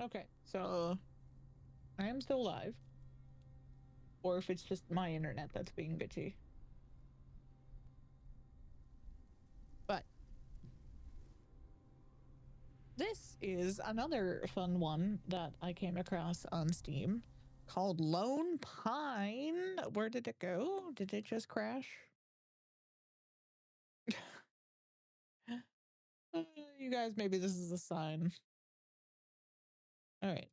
Okay, so I am still live. Or if it's just my internet that's being bitchy. But this is another fun one that I came across on Steam called Lone Pine. Where did it go? Did it just crash? You guys, maybe this is a sign. All right.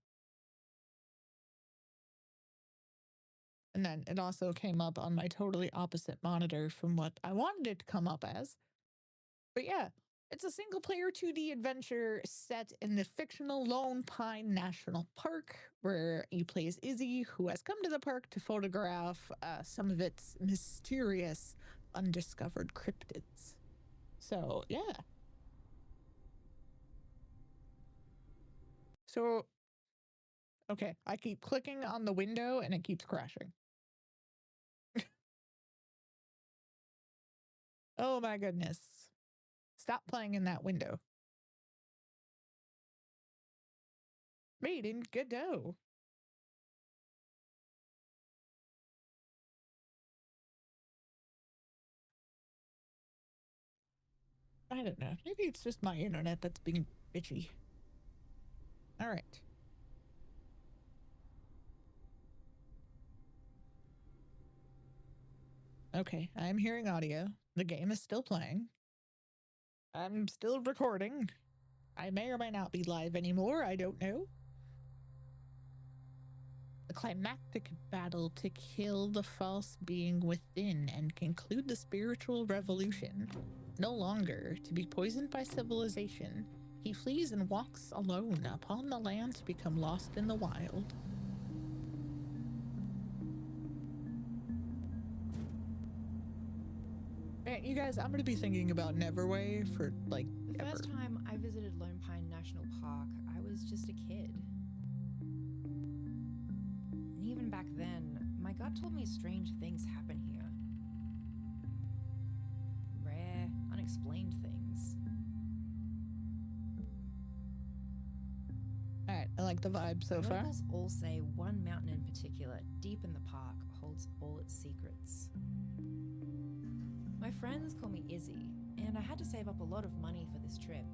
And then it also came up on my totally opposite monitor from what I wanted it to come up as. But yeah, it's a single player 2D adventure set in the fictional Lone Pine National Park, where he plays Izzie, who has come to the park to photograph some of its mysterious undiscovered cryptids. So, yeah. So, okay, I keep clicking on the window and it keeps crashing. Oh my goodness. Stop playing in that window. Made in Godot. I don't know. Maybe it's just my internet that's being bitchy. All right. Okay, I'm hearing audio. The game is still playing. I'm still recording. I may or may not be live anymore. I don't know. The climactic battle to kill the false being within and conclude the spiritual revolution. No longer to be poisoned by civilization, he flees and walks alone upon the land to become lost in the wild. Man, you guys, I'm going to be thinking about Neverway for like The ever. first time I visited Lone Pine National Park, I was just a kid. And even back then, my gut told me strange things happen here. Rare, unexplained things. All right, I like the vibe so far. Locals all say one mountain in particular, deep in the park, holds all its secrets. My friends call me Izzie, and I had to save up a lot of money for this trip.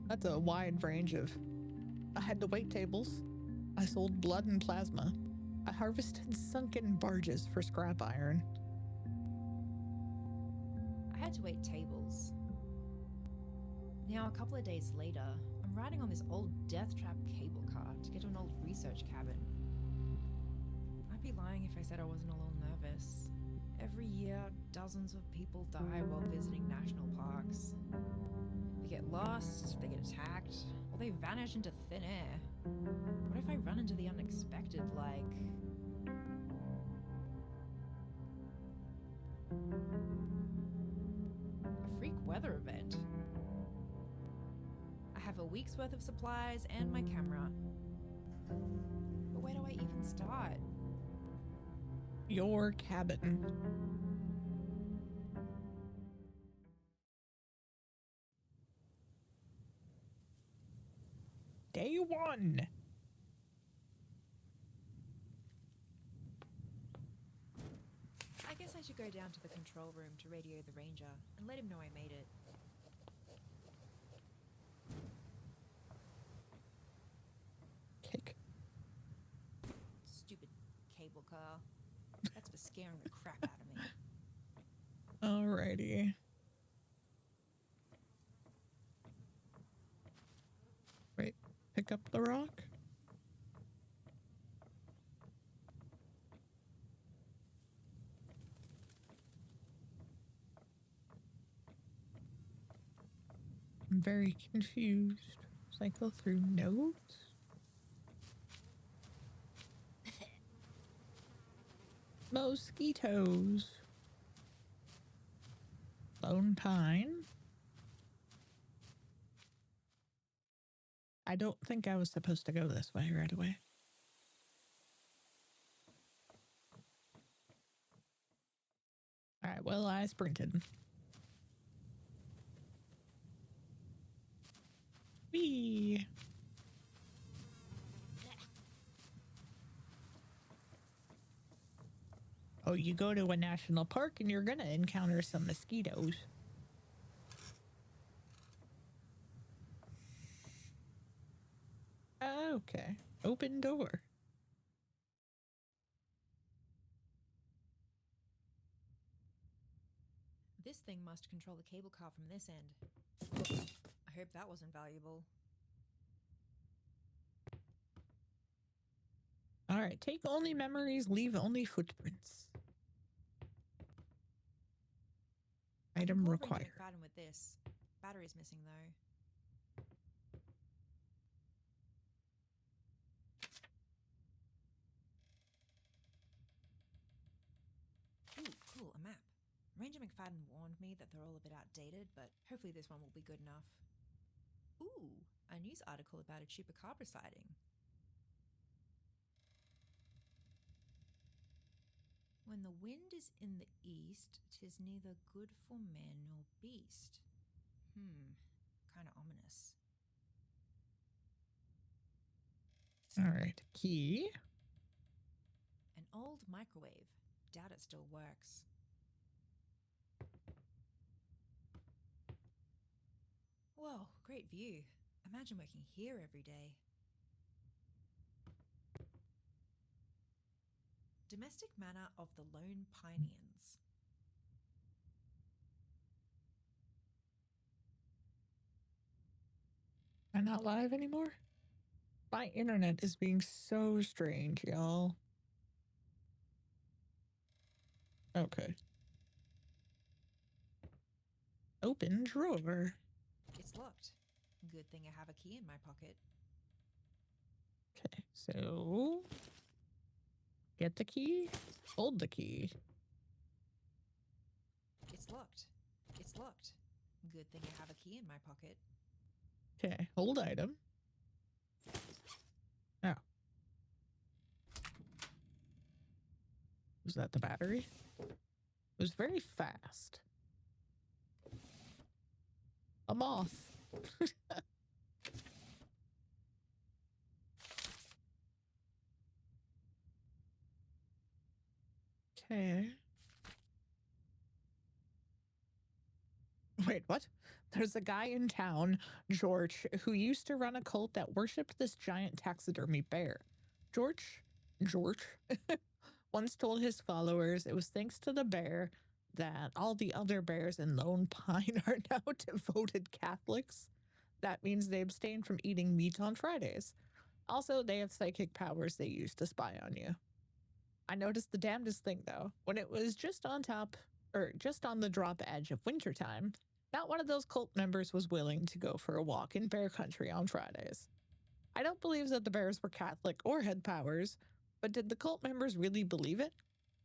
That's a wide range of. I had to wait tables. I sold blood and plasma. I harvested sunken barges for scrap iron. I had to wait tables. Now, a couple of days later, I'm riding on this old death trap cable car to get to an old research cabin. I'd be lying if I said I wasn't a little nervous. Every year, dozens of people die while visiting national parks. They get lost, they get attacked, or they vanish into thin air. What if I run into the unexpected, like... a freak weather event? I have a week's worth of supplies and my camera. But where do I even start? Your cabin. Day one. I guess I should go down to the control room to radio the ranger and let him know I made it. Kick. Stupid cable car. That's for scaring the crap out of me. Alrighty. Wait, pick up the rock? I'm very confused. Cycle through notes? Mosquitoes. Lone Pine. I don't think I was supposed to go this way right away. All right. Alright, well, I sprinted. Whee! Oh, you go to a national park and you're gonna encounter some mosquitoes. Okay. Open door. This thing must control the cable car from this end. I hope that wasn't valuable. Alright, take only memories, leave only footprints. Item required. McFadden with this. Battery's missing though. Ooh, cool, a map. Ranger McFadden warned me that they're all a bit outdated, but hopefully this one will be good enough. Ooh, a news article about a chupacabra sighting. When the wind is in the east, 'tis neither good for man nor beast. Kinda ominous. Alright, key. An old microwave. Doubt it still works. Whoa, great view. Imagine working here every day. Domestic manor of the Lone Pineans. I'm not live anymore? My internet is being so strange, y'all. Okay. Open drawer. It's locked. Good thing I have a key in my pocket. Okay, so get the key, hold the key. It's locked. It's locked. Good thing I have a key in my pocket. Okay, hold item. Oh. Was that the battery? It was very fast. A moth. Okay. Wait, what? There's a guy in town, George, who used to run a cult that worshipped this giant taxidermy bear. George once told his followers it was thanks to the bear that all the other bears in Lone Pine are now devoted Catholics. That means they abstain from eating meat on Fridays. Also, they have psychic powers they use to spy on you. I noticed the damnedest thing, though. When it was just on the drop edge of wintertime, not one of those cult members was willing to go for a walk in bear country on Fridays. I don't believe that the bears were Catholic or had powers, but did the cult members really believe it?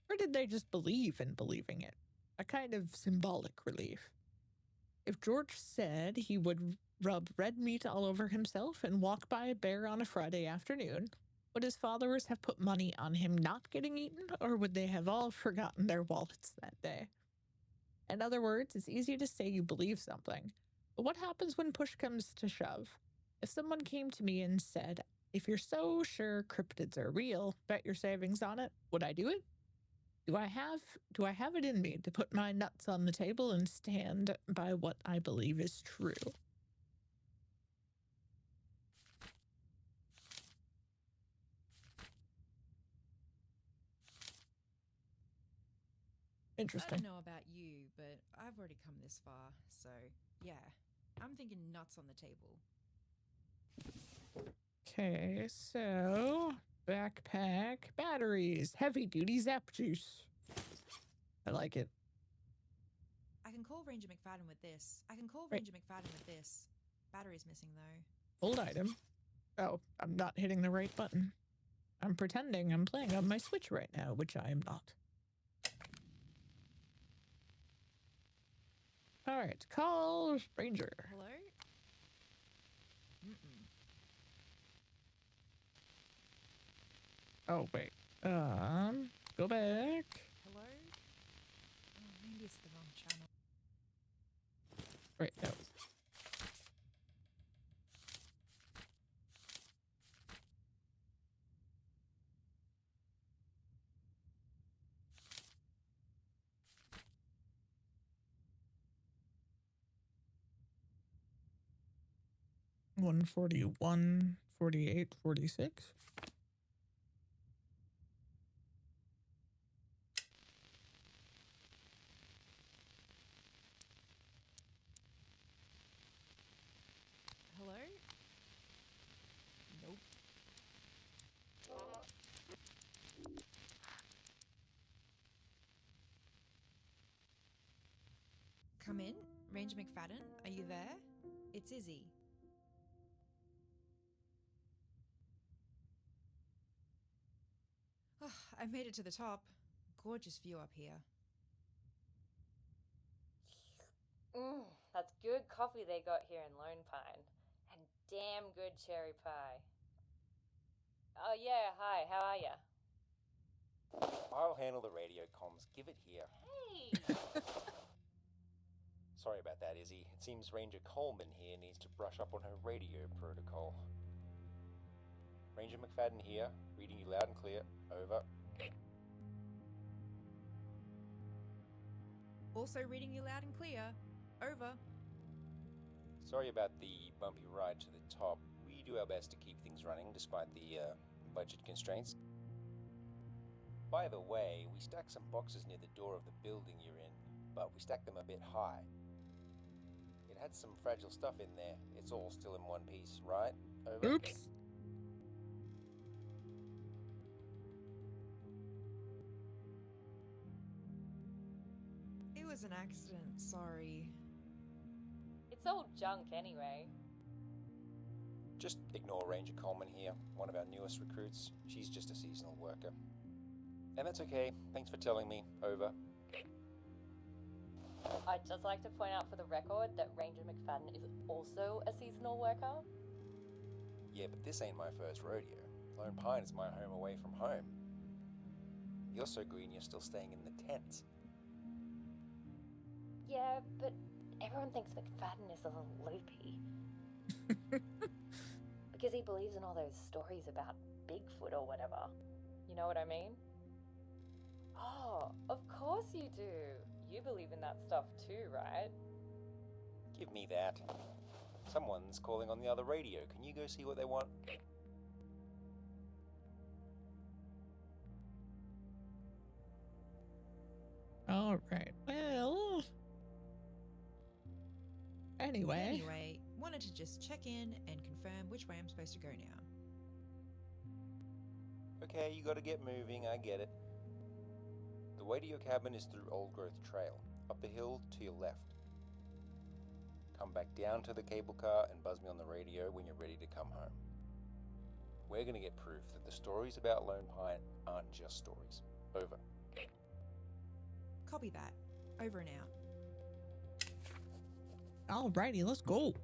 Or did they just believe in believing it? A kind of symbolic relief. If George said he would rub red meat all over himself and walk by a bear on a Friday afternoon, would his followers have put money on him not getting eaten, or would they have all forgotten their wallets that day? In other words, it's easy to say you believe something, but what happens when push comes to shove? If someone came to me and said, if you're so sure cryptids are real, bet your savings on it, would I do it? Do I have it in me to put my nuts on the table and stand by what I believe is true? Interesting. I don't know about you, but I've already come this far, so yeah, I'm thinking nuts on the table. Okay, so backpack, batteries, heavy duty zap juice. I like it. I can call Ranger McFadden with this. Battery's missing though. Hold item. Oh, I'm not hitting the right button. I'm pretending I'm playing on my Switch right now, which I am not. All right, call Ranger. Hello? Oh, wait. Go back. Hello? Oh, maybe is the wrong channel. Right, that was. One 41, 48, 46. Hello? Nope. Come in, Ranger McFadden. Are you there? It's Izzie. Oh, I made it to the top. Gorgeous view up here. That's good coffee they got here in Lone Pine. And damn good cherry pie. Oh yeah, hi, how are ya? I'll handle the radio comms. Give it here. Hey! Sorry about that, Izzie. It seems Ranger Coleman here needs to brush up on her radio protocol. Ranger McFadden here, reading you loud and clear. Over. Also reading you loud and clear. Over. Sorry about the bumpy ride to the top. We do our best to keep things running despite the budget constraints. By the way, we stacked some boxes near the door of the building you're in, but we stacked them a bit high. It had some fragile stuff in there. It's all still in one piece, right? Over. Oops. It was an accident, sorry. It's all junk anyway. Just ignore Ranger Coleman here, one of our newest recruits. She's just a seasonal worker. And that's okay. Thanks for telling me. Over. I'd just like to point out for the record that Ranger McFadden is also a seasonal worker. Yeah, but this ain't my first rodeo. Lone Pine is my home away from home. You're so green you're still staying in the tents. Yeah, but everyone thinks McFadden is a little loopy. Because he believes in all those stories about Bigfoot or whatever. You know what I mean? Oh, of course you do. You believe in that stuff too, right? Give me that. Someone's calling on the other radio. Can you go see what they want? All right. Well. Anyway, wanted to just check in and confirm which way I'm supposed to go now. Okay, you gotta get moving, I get it. The way to your cabin is through Old Growth Trail, up the hill to your left. Come back down to the cable car and buzz me on the radio when you're ready to come home. We're gonna get proof that the stories about Lone Pine aren't just stories. Over. Copy that. Over and out. Alrighty, let's go.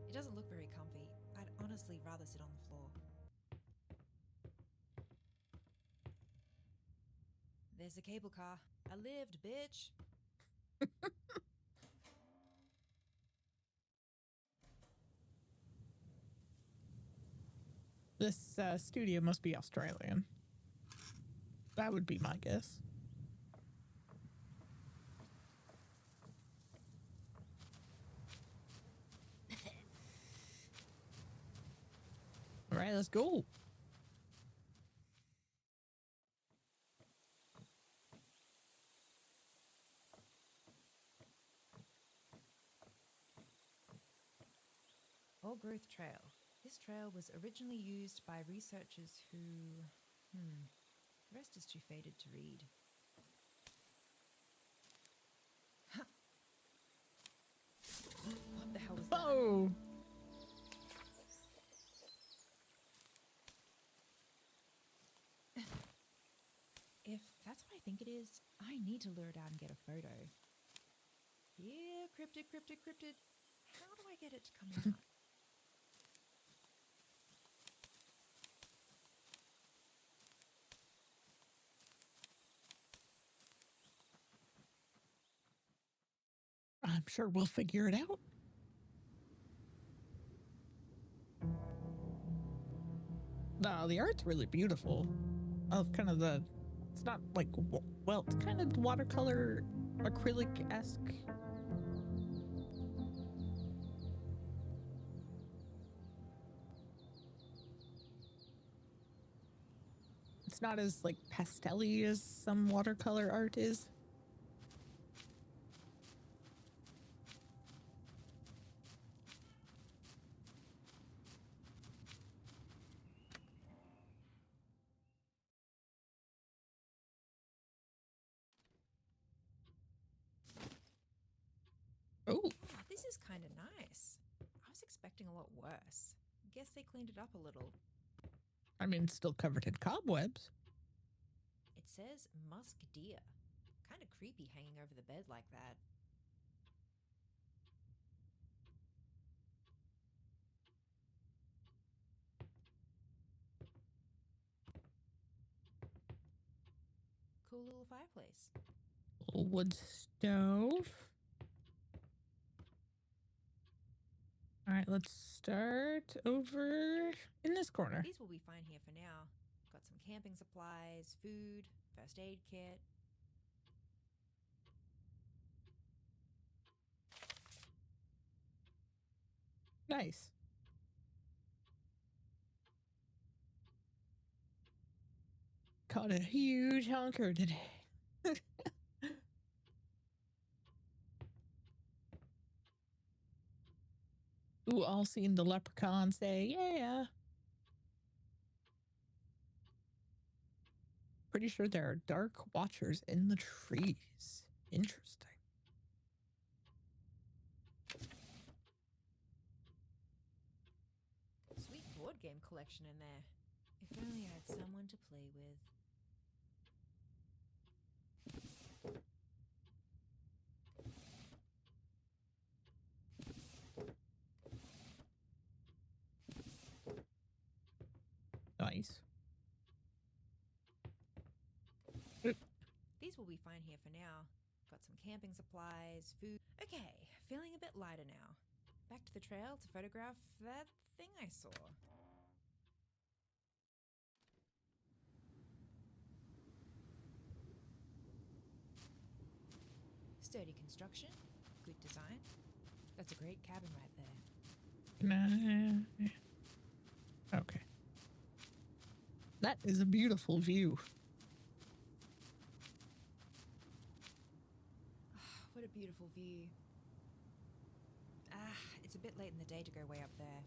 It doesn't look very comfy. I'd honestly rather sit on the floor. There's the cable car. I lived, bitch. This studio must be Australian. That would be my guess. All right, let's go. Old Growth Trail. This trail was originally used by researchers who... The rest is too faded to read. Huh. What the hell was that? Oh. If that's what I think it is, I need to lure it out and get a photo. Yeah, cryptid. How do I get it to come out? I'm sure we'll figure it out. No, the art's really beautiful. Of kind of the, it's not like, well, it's kind of watercolor acrylic-esque. It's not as like pastel-y as some watercolor art is. Oh, This is kind of nice. I was expecting a lot worse. Guess they cleaned it up a little. I mean, it's still covered in cobwebs. It says musk deer. Kind of creepy hanging over the bed like that. Cool little fireplace. Little wood stove. All right, let's start over in this corner. These will be fine here for now. Got some camping supplies, food, first aid kit. Nice. Caught a huge honker today. Ooh, all seen the leprechaun say, yeah. Pretty sure there are dark watchers in the trees. Interesting. Sweet board game collection in there. If only I had someone to play with. Nice. These will be fine here for now. Got some camping supplies, food. Okay, feeling a bit lighter now. Back to the trail to photograph that thing I saw. Sturdy construction, good design. That's a great cabin right there. Nah. Okay. That is a beautiful view. What a beautiful view. It's a bit late in the day to go way up there.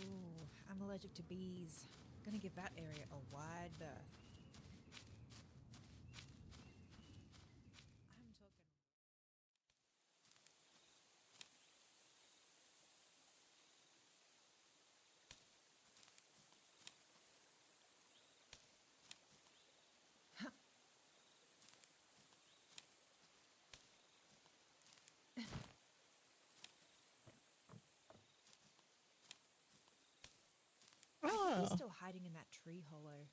Ooh, I'm allergic to bees. Gonna give that area a wide berth. I'm talking. He's Oh, still hiding in that tree hollow.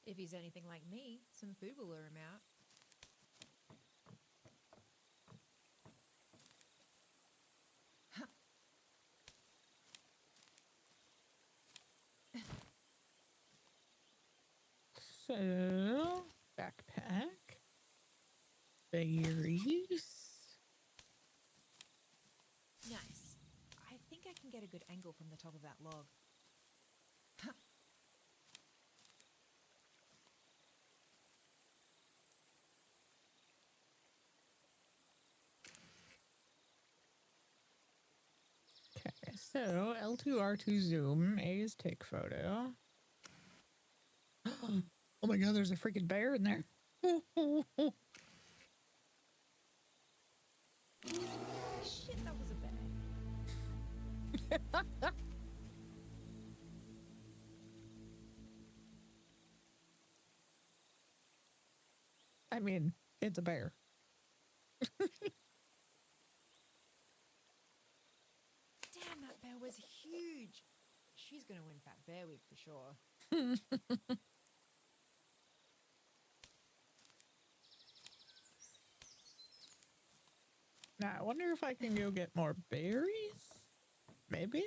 If he's anything like me, some food will lure him out. so backpack. Berries. Nice. I think I can get a good angle from the top of that log. Okay, so L2, R2 zoom, A is take photo. Oh my god, there's a freaking bear in there. Shit, that was a bear. I mean, it's a bear. Damn, that bear was huge. She's gonna win Fat Bear Week for sure. Now, I wonder if I can go get more berries? Maybe?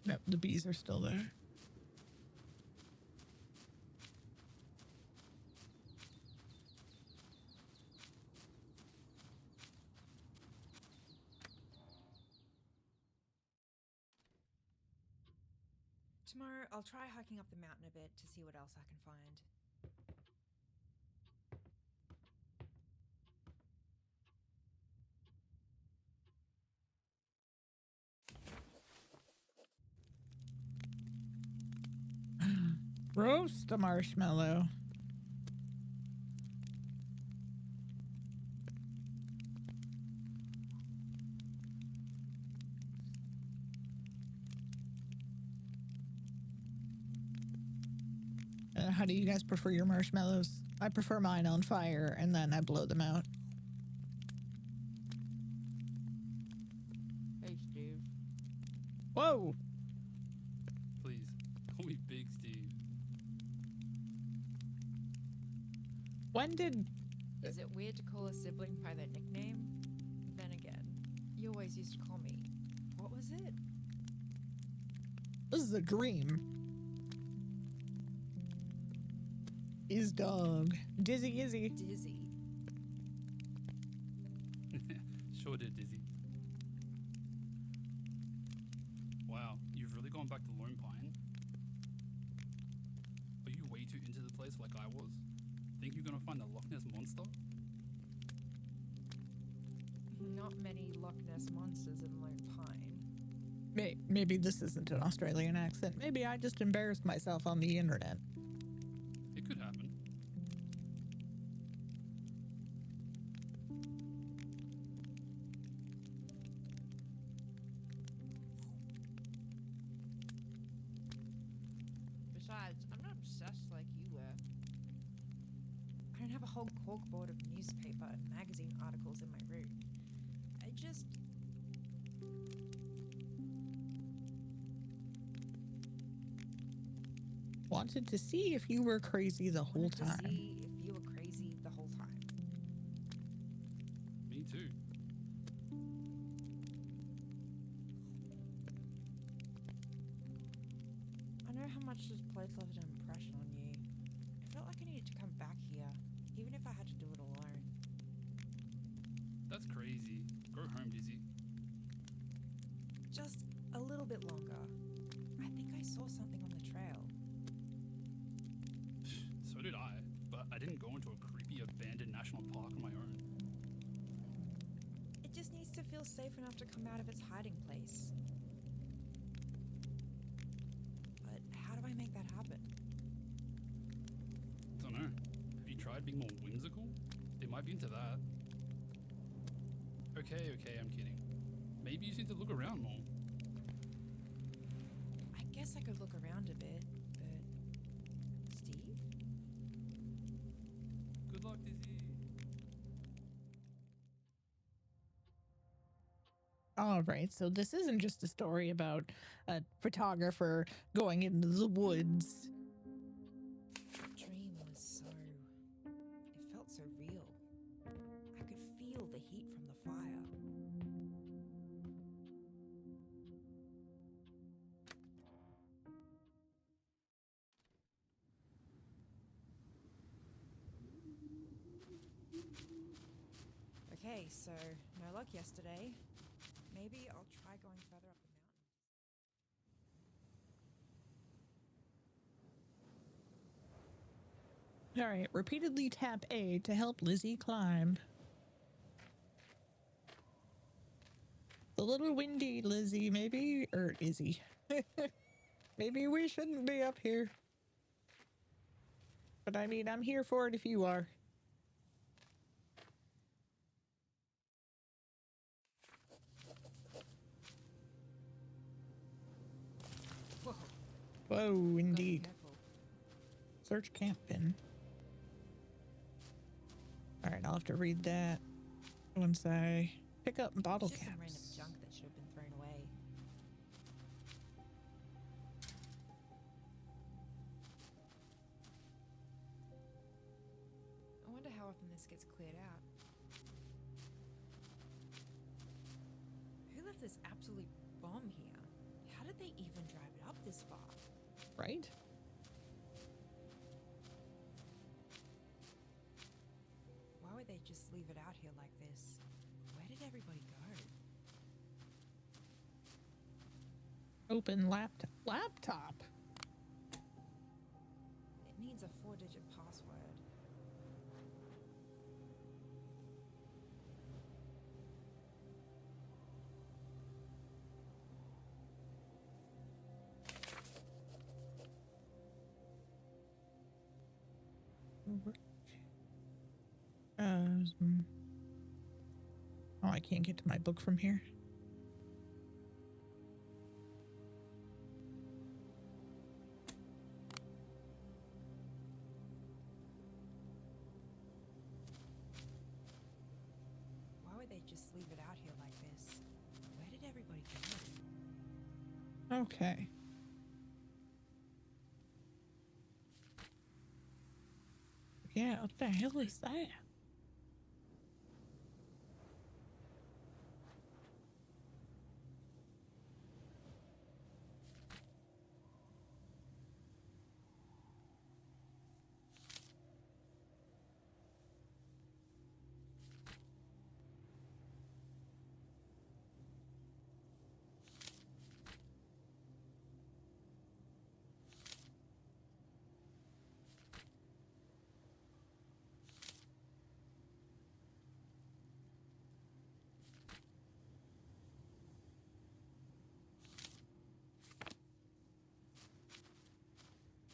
Nope, the bees are still there. Tomorrow, I'll try hiking up the mountain a bit to see what else I can find. Roast a marshmallow. How do you guys prefer your marshmallows? I prefer mine on fire and then I blow them out. Hey, Steve. Whoa! Please, call me Big Steve. When did... Is it weird to call a sibling by their nickname? Then again, you always used to call me... What was it? This is a dream. His dog. Dizzy Izzy. Dizzy. Sure did, Izzie. Wow, you've really gone back to Lone Pine? Are you way too into the place like I was? Think you're gonna find the Loch Ness Monster? Not many Loch Ness monsters in Lone Pine. Maybe this isn't an Australian accent. Maybe I just embarrassed myself on the internet. It could happen. Besides, I'm not obsessed like you were. I don't have a whole corkboard of newspaper and magazine articles in my room. I just... Wanted to see if you were crazy the whole wanted to time. see if you were crazy the whole time. Me too. I know how much this place left an impression on you. I felt like I needed to come back here, even if I had to do it alone. That's crazy. Go home, Izzie. Just a little bit longer. I think I saw something on the trail. So did I, but I didn't go into a creepy abandoned national park on my own. It just needs to feel safe enough to come out of its hiding place. But how do I make that happen? Don't know. Have you tried being more whimsical? They might be into that. Okay, I'm kidding. Maybe you need to look around more. I guess I could look around a bit, but... Steve? Good luck, Izzie. All right, so this isn't just a story about a photographer going into the woods. That dream was so... It felt so real. I could feel the heat from the fire. Okay, so no luck yesterday. Maybe I'll try going further up the mountain. All right, repeatedly tap A to help Lizzie climb. A little windy, Lizzie, maybe, or Izzie. Maybe we shouldn't be up here. But I mean, I'm here for it if you are. Whoa. Whoa, Gotta be indeed. careful. Search camp bin. Alright, I'll have to read that once I pick up bottle It's just some random caps. junk that should have been thrown away. I wonder how often this gets cleared out. Who left this absolute bomb here? How did they even drive it up this far? Right? Why would they just leave it out here like this? Where did everybody go? Open laptop. Laptop? It needs a 4-digit password. Oh, I can't get to my book from here. Why would they just leave it out here like this? Where did everybody go? Okay. Yeah, what the hell is that?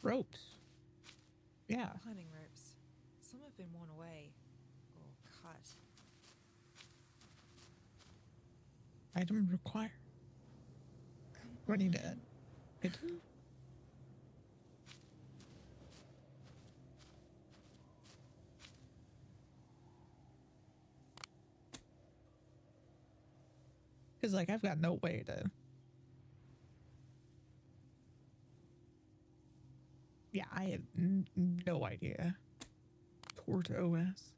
Ropes. Yeah. Climbing ropes. Some have been worn away or cut. Item required. Do I need to hit him? Because, like, I've got no way to... Yeah, I have no idea. Port OS.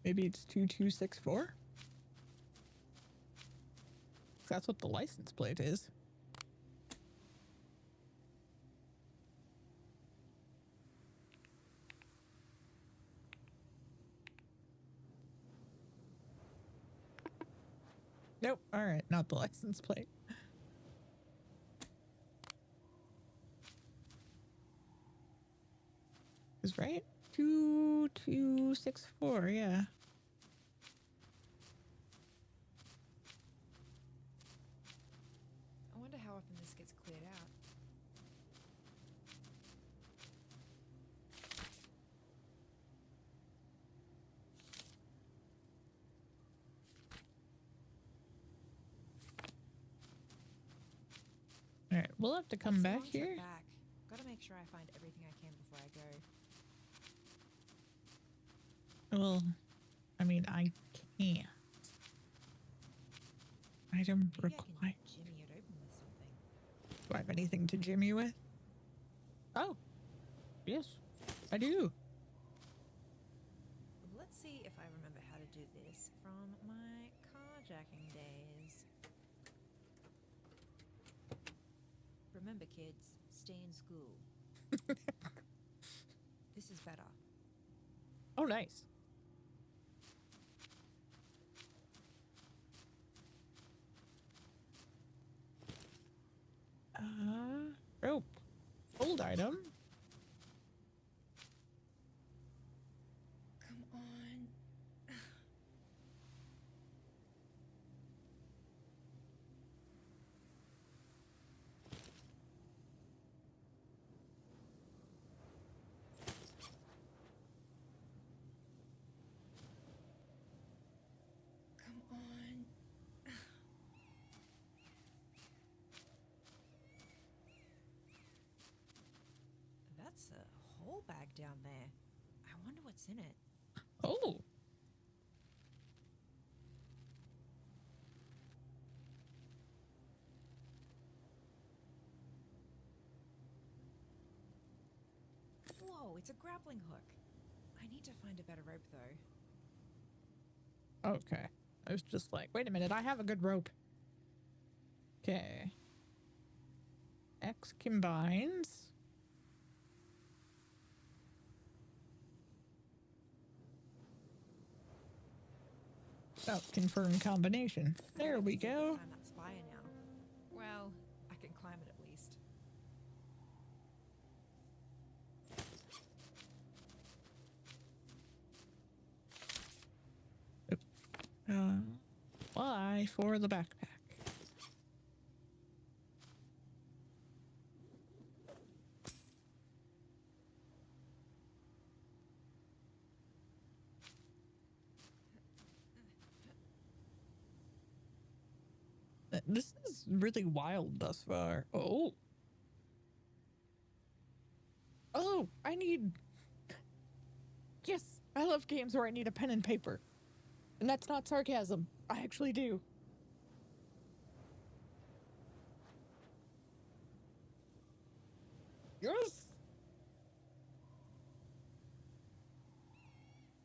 Maybe it's 2264? That's what the license plate is. Nope. All right, not the license plate. Is right? 2264, yeah. I wonder how often this gets cleared out. All right, we'll have to come It's a back long trip here. Back. Gotta make sure I find everything I can before I go. Well, I mean, I can't. Item Maybe I required. can jimmy it open with something. Do I have anything to jimmy with? Oh, yes, I do. Let's see if I remember how to do this from my carjacking days. Remember, kids, stay in school. This is better. Oh, nice. Rope. Old item. Come on. That's a whole bag down there. I wonder what's in it. Oh. Whoa, it's a grappling hook. I need to find a better rope, though. Okay. I was just like, wait a minute, I have a good rope. Okay. X combines. Oh, confirm combination. There we go. Climb that spire now. Well, I can climb it at least. Y for the backpack. This is really wild thus far. Oh. Oh, I need... Yes, I love games where I need a pen and paper. And that's not sarcasm. I actually do. Yes!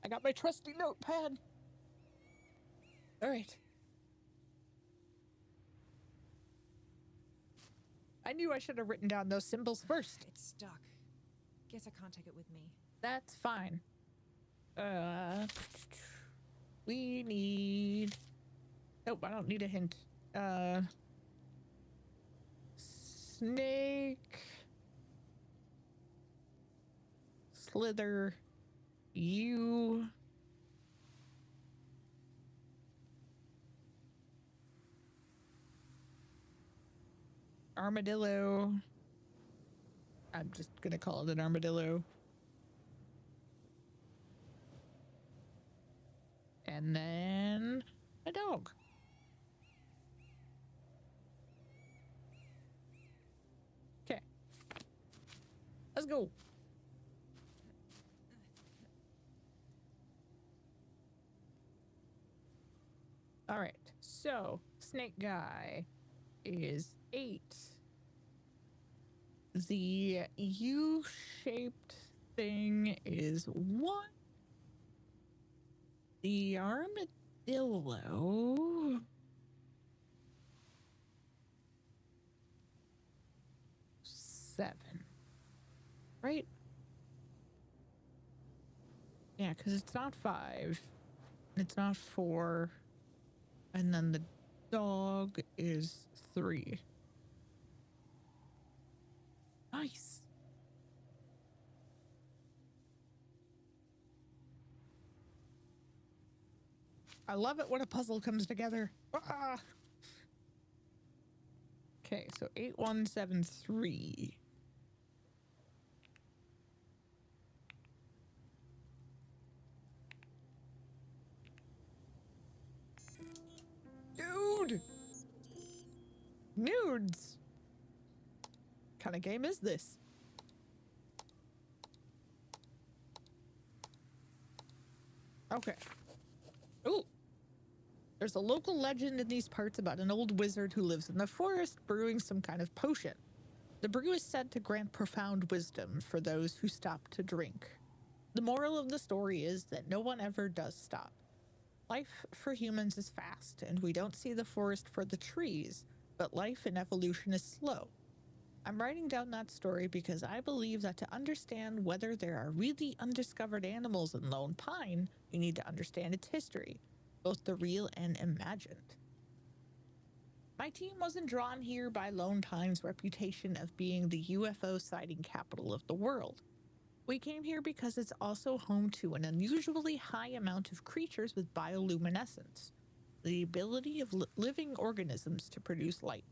I got my trusty notepad. All right. I knew I should have written down those symbols first. It's stuck. Guess I can't take it with me. That's fine. We need... Nope, I don't need a hint. Snake... Slither... You... Armadillo... I'm just gonna call it an armadillo. And then a dog. Okay. Let's go. All right. So, snake guy is 8. The U-shaped thing is 1. The armadillo... 7. Right? Yeah, because it's not 5. It's not 4. And then the dog is 3. Nice. I love it when a puzzle comes together. Ah! Okay, so 8173. Dude! Nudes! What kind of game is this? Okay. Ooh. There's a local legend in these parts about an old wizard who lives in the forest brewing some kind of potion. The brew is said to grant profound wisdom for those who stop to drink. The moral of the story is that no one ever does stop. Life for humans is fast, and we don't see the forest for the trees, but life in evolution is slow. I'm writing down that story because I believe that to understand whether there are really undiscovered animals in Lone Pine, you need to understand its history, both the real and imagined. My team wasn't drawn here by Lone Pine's reputation of being the UFO sighting capital of the world. We came here because it's also home to an unusually high amount of creatures with bioluminescence, the ability of living organisms to produce light.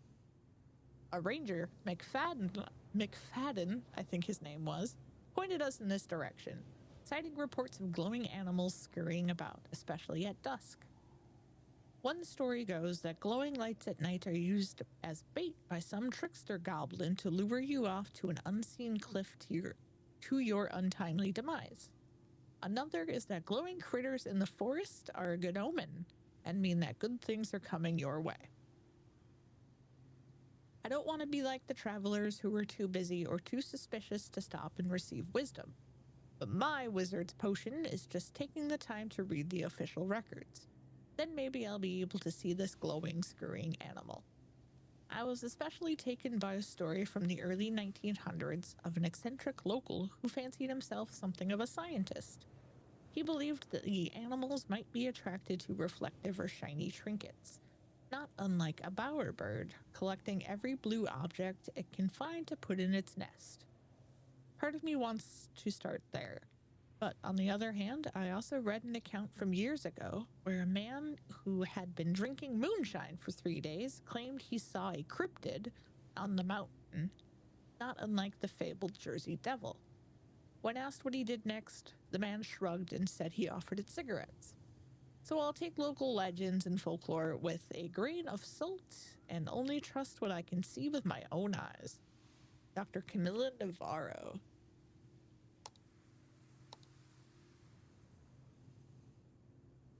A ranger, McFadden, I think his name was, pointed us in this direction, citing reports of glowing animals scurrying about, especially at dusk. One story goes that glowing lights at night are used as bait by some trickster goblin to lure you off to an unseen cliff to your untimely demise. Another is that glowing critters in the forest are a good omen and mean that good things are coming your way. I don't want to be like the travelers who were too busy or too suspicious to stop and receive wisdom, but my wizard's potion is just taking the time to read the official records. Then maybe I'll be able to see this glowing, scurrying animal. I was especially taken by a story from the early 1900s of an eccentric local who fancied himself something of a scientist. He believed that the animals might be attracted to reflective or shiny trinkets, not unlike a bowerbird, collecting every blue object it can find to put in its nest. Part of me wants to start there. But on the other hand, I also read an account from years ago where a man who had been drinking moonshine for 3 days claimed he saw a cryptid on the mountain, not unlike the fabled Jersey Devil. When asked what he did next, the man shrugged and said he offered it cigarettes. So I'll take local legends and folklore with a grain of salt and only trust what I can see with my own eyes. Dr. Camilla Navarro.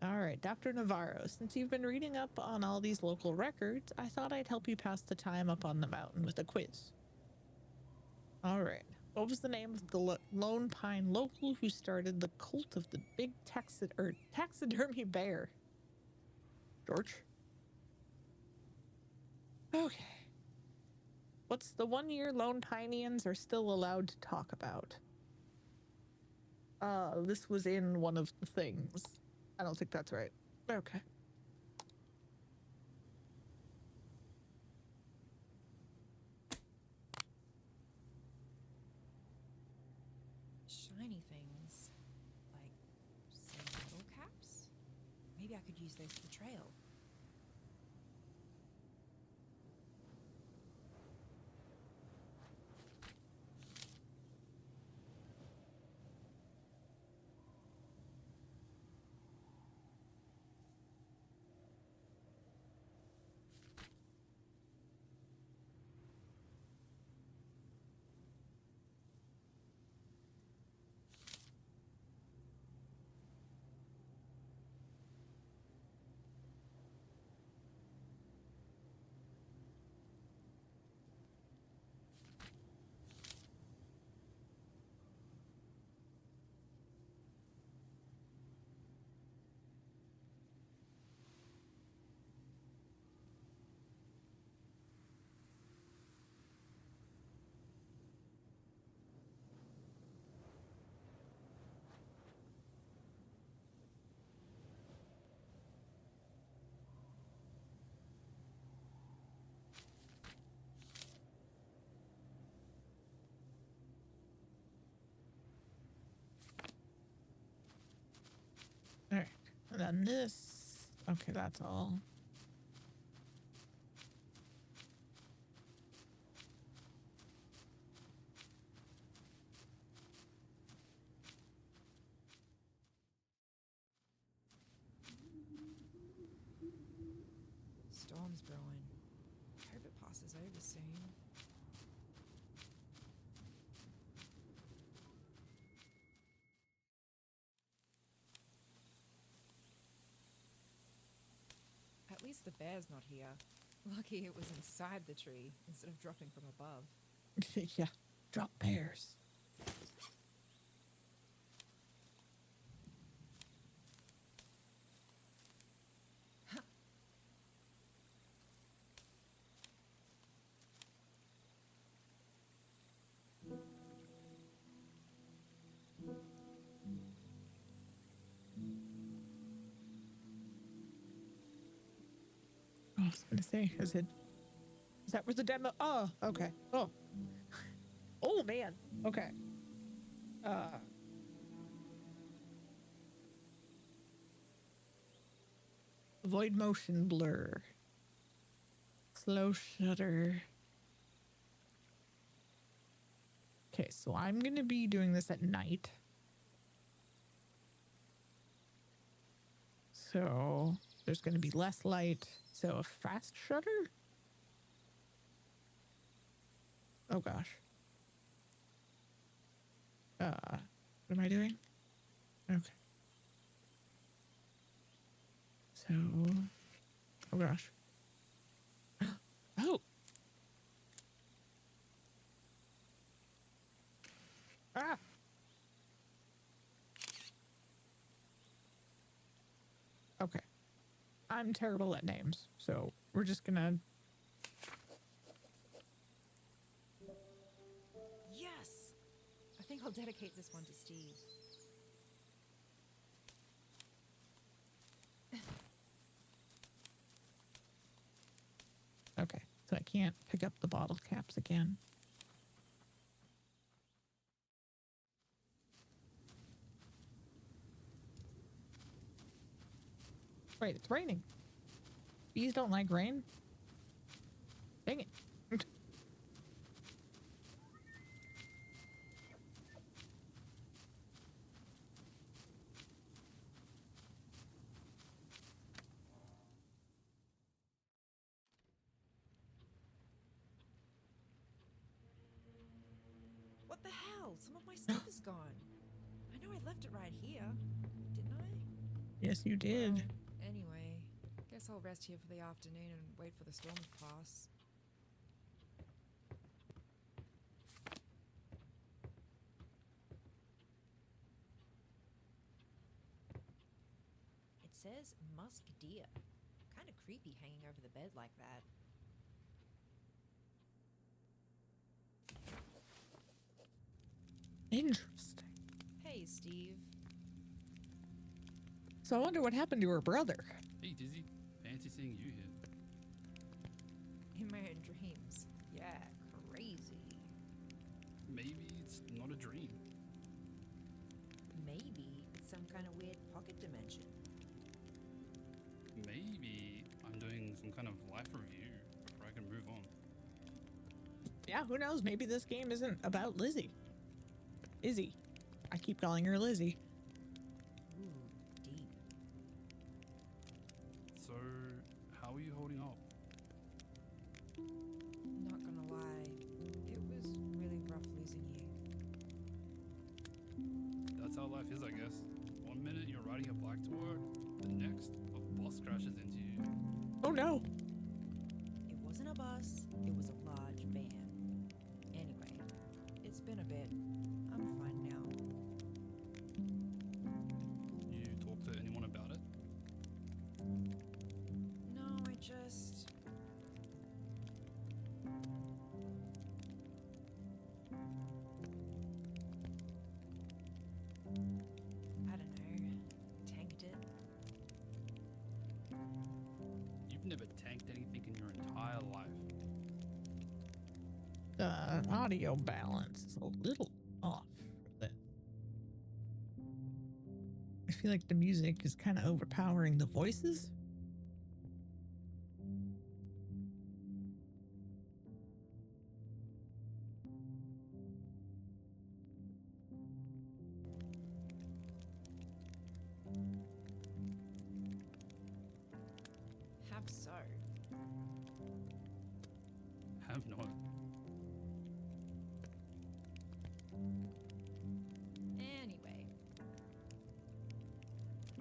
All right, Dr. Navarro, since you've been reading up on all these local records, I thought I'd help you pass the time up on the mountain with a quiz. All right, what was the name of the Lone Pine local who started the cult of the big taxidermy bear? George? Okay. What's the 1 year Lone Pineans are still allowed to talk about? This was in one of the things. I don't think that's right. Okay. Shiny things. Like, say, metal caps? Maybe I could use those for the trail. All right. And then this. Okay, that's all. Storm's brewing. Hope it passes over soon. At least the bear's not here. Lucky it was inside the tree instead of dropping from above. Yeah, drop bears. I was gonna say, is that where the demo? Oh, okay. Oh, oh man. Okay. Void motion blur. Slow shutter. Okay, so I'm gonna be doing this at night. So there's gonna be less light. So a fast shutter? Oh gosh. What am I doing? Okay. So, oh gosh. Oh. Ah. Okay. I'm terrible at names, so we're just gonna. Yes! I think I'll dedicate this one to Steve. Okay, so I can't pick up the bottle caps again. Wait, it's raining. Bees don't like rain? Dang it. What the hell? Some of my stuff is gone. I know I left it right here, didn't I? Yes, you did. Well, anyway, guess I'll rest here for the afternoon and wait for the storm to pass. It says musk deer. Kind of creepy hanging over the bed like that. Interesting. Hey, Steve. So I wonder what happened to her brother. Hey, Dizzy. Fancy seeing you here. In my own dreams. Yeah, crazy. Maybe it's not a dream. Maybe it's some kind of weird pocket dimension. Maybe I'm doing some kind of life review before I can move on. Yeah, who knows? Maybe this game isn't about Lizzie. Izzie. I keep calling her Lizzie. Ooh, deep. So, how are you holding up? Not gonna lie, it was really rough losing you. That's how life is, I guess. 1 minute you're riding a bike to work, the next, a bus crashes into you. Oh no. It wasn't a bus, it was a large van. Anyway, it's been a bit. I'm fine now. You talk to anyone about it? No, I just... I don't know. Tanked it. You've never tanked anything in your entire life. The audio balance is a little off. I feel like the music is kind of overpowering the voices. Have so. Have not. Anyway,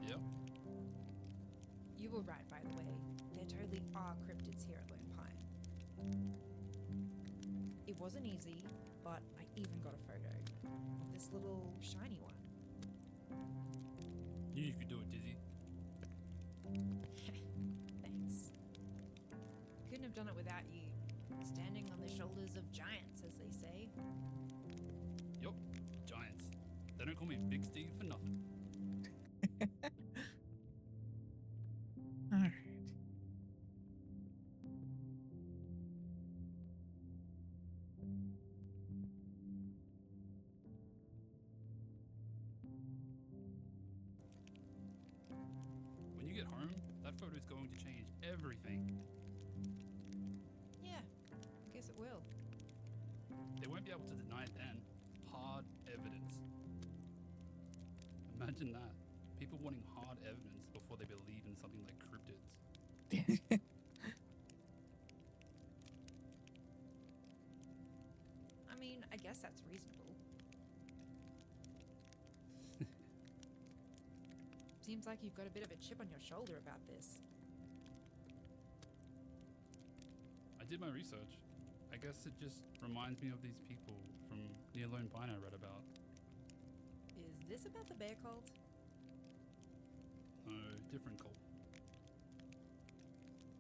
Yep. you were right, by the way. There totally are cryptids here at Lone Pine. It wasn't easy, but I even got a photo of this little shiny one. Knew you could do it, Dizzy. Thanks. Couldn't have done it without you. Standing on the shoulders of giants, as they say. Yup, giants. They don't call me Big Steve for nothing. All right. When you get home, that photo's going to change everything. Yeah, I guess it will. They won't be able to deny it then. Hard evidence. Imagine that. People wanting hard evidence before they believe in something like cryptids. I mean, I guess that's reasonable. Seems like you've got a bit of a chip on your shoulder about this. I did my research. I guess it just reminds me of these people from near Lone Pine I read about. Is this about the bear cult? No, different cult.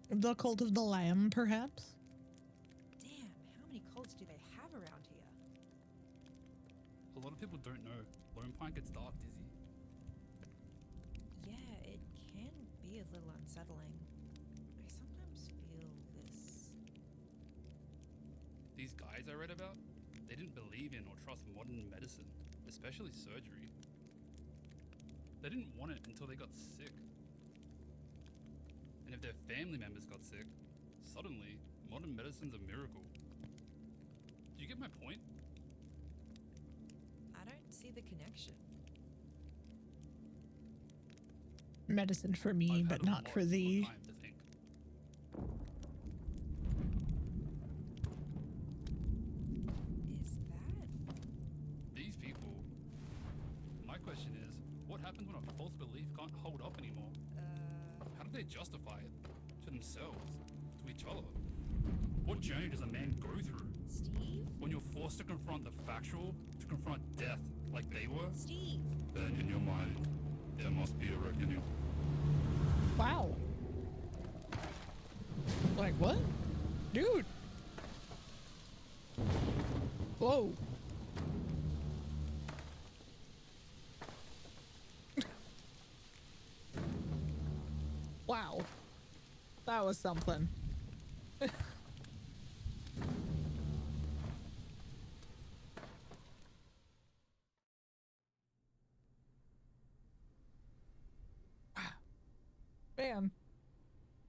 The cult of the lamb, perhaps? Damn, how many cults do they have around here? A lot of people don't know. Lone Pine gets dark, Izzie. Yeah, it can be a little unsettling. I sometimes feel this. These guys I read about, they didn't believe in or trust modern medicine, especially surgery. They didn't want it until they got sick. And if their family members got sick, suddenly, modern medicine's a miracle. Do you get my point? I don't see the connection. Medicine for me, I've had but a not lot for more thee. time to think. Is that? These people. My question is, what happens when a false belief can't hold up anymore? How do they justify it? To themselves? To each other? What journey does a man go through? Steve? When you're forced to confront the factual, to confront death like they were? Steve! Then in your mind, there must be a reckoning. Wow. Like, what? Dude. Whoa. Wow. That was something. Man,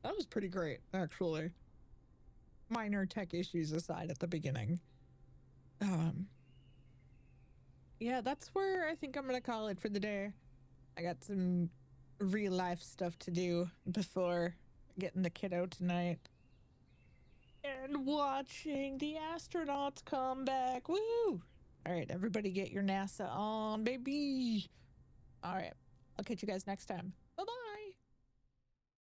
that was pretty great, actually. Minor tech issues aside at the beginning. Yeah, that's where I think I'm gonna call it for the day. I got some real life stuff to do before getting the kiddo tonight. And watching the astronauts come back. Woo! All right, everybody get your NASA on, baby. All right, I'll catch you guys next time. Bye-bye.